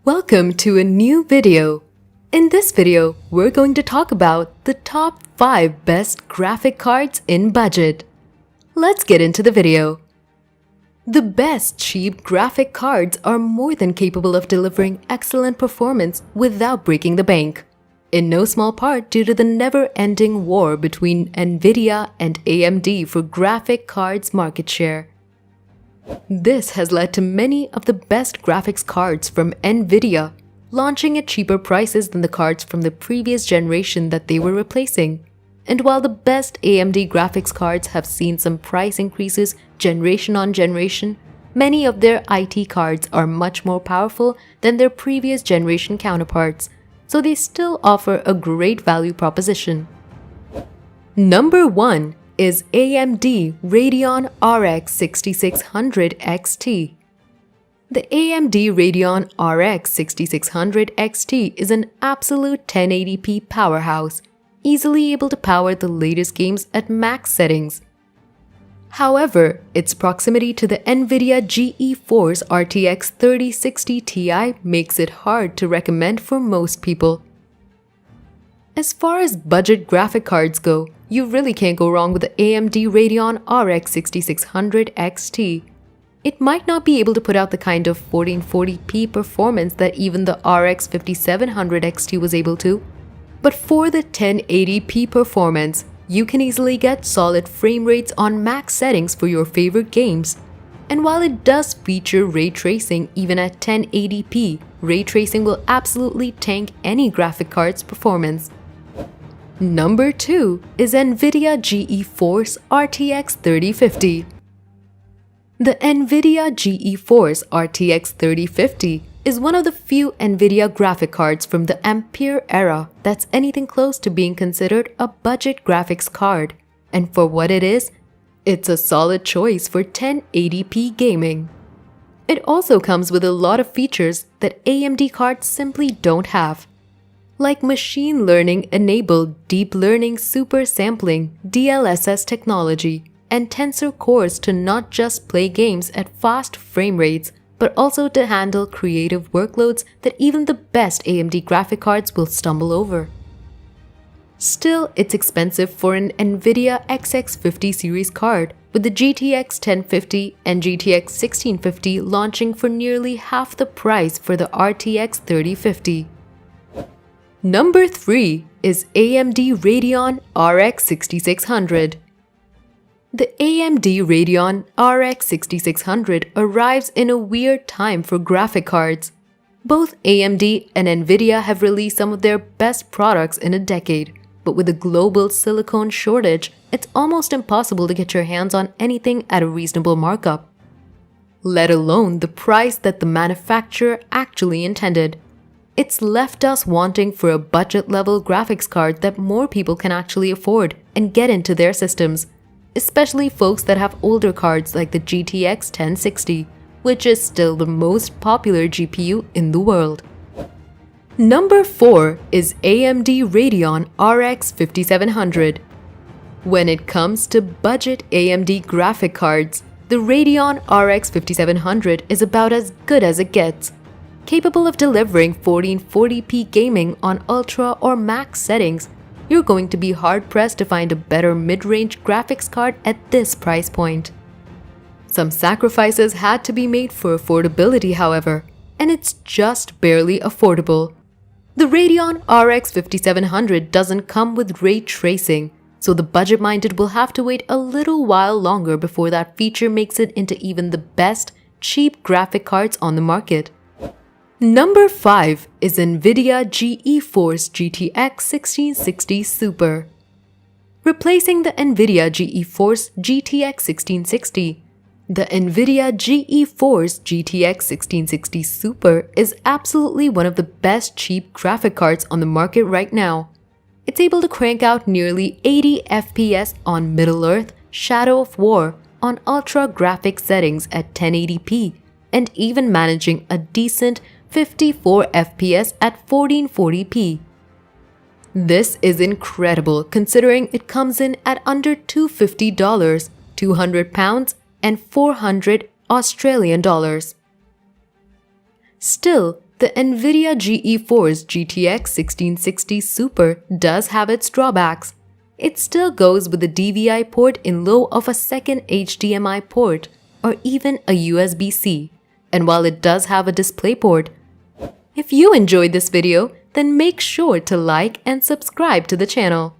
Welcome to a new video. In this video, we're going to talk about the top 5 best graphic cards in budget. Let's get into the video. The best cheap graphic cards are more than capable of delivering excellent performance without breaking the bank, in no small part due to the never-ending war between Nvidia and AMD for graphic cards market share. This has led to many of the best graphics cards from Nvidia launching at cheaper prices than the cards from the previous generation that they were replacing. And while the best AMD graphics cards have seen some price increases generation on generation, many of their IT cards are much more powerful than their previous generation counterparts, so they still offer a great value proposition. Number 1 is AMD Radeon RX 6600 XT. The AMD Radeon RX 6600 XT is an absolute 1080p powerhouse, easily able to power the latest games at max settings. However, its proximity to the Nvidia GeForce RTX 3060 Ti makes it hard to recommend for most people. As far as budget graphic cards go, you really can't go wrong with the AMD Radeon RX 6600 XT. It might not be able to put out the kind of 1440p performance that even the RX 5700 XT was able to, but for the 1080p performance, you can easily get solid frame rates on max settings for your favorite games. And while it does feature ray tracing even at 1080p, ray tracing will absolutely tank any graphic card's performance. Number 2 is Nvidia GeForce RTX 3050. The Nvidia GeForce RTX 3050 is one of the few Nvidia graphic cards from the Ampere era that's anything close to being considered a budget graphics card. And for what it is, it's a solid choice for 1080p gaming. It also comes with a lot of features that AMD cards simply don't have, like machine learning-enabled deep learning super sampling DLSS technology and tensor cores to not just play games at fast frame rates, but also to handle creative workloads that even the best AMD graphic cards will stumble over. Still, it's expensive for an Nvidia XX50 series card, with the GTX 1050 and GTX 1650 launching for nearly half the price for the RTX 3050. Number 3 is AMD Radeon RX 6600. The AMD Radeon RX 6600 arrives in a weird time for graphic cards. Both AMD and Nvidia have released some of their best products in a decade, but with a global silicone shortage, it's almost impossible to get your hands on anything at a reasonable markup, let alone the price that the manufacturer actually intended. It's left us wanting for a budget-level graphics card that more people can actually afford and get into their systems, especially folks that have older cards like the GTX 1060, which is still the most popular GPU in the world. Number 4 is AMD Radeon RX 5700. When it comes to budget AMD graphic cards, the Radeon RX 5700 is about as good as it gets. Capable of delivering 1440p gaming on ultra or max settings, you're going to be hard-pressed to find a better mid-range graphics card at this price point. Some sacrifices had to be made for affordability, however, and it's just barely affordable. The Radeon RX 5700 doesn't come with ray tracing, so the budget-minded will have to wait a little while longer before that feature makes it into even the best, cheap graphic cards on the market. Number 5 is Nvidia GeForce GTX 1660 Super. Replacing the Nvidia GeForce GTX 1660, the Nvidia GeForce GTX 1660 Super is absolutely one of the best cheap graphic cards on the market right now. It's able to crank out nearly 80 FPS on Middle-earth Shadow of War on ultra graphic settings at 1080p, and even managing a decent 54 FPS at 1440p. This is incredible considering it comes in at under $250, £200, and $400 Australian dollars. Still, The NVIDIA GeForce GTX 1660 Super does have its drawbacks. It still goes with the DVI port in lieu of a second HDMI port or even a USB-C. And while it does have a DisplayPort, if you enjoyed this video, then make sure to like and subscribe to the channel.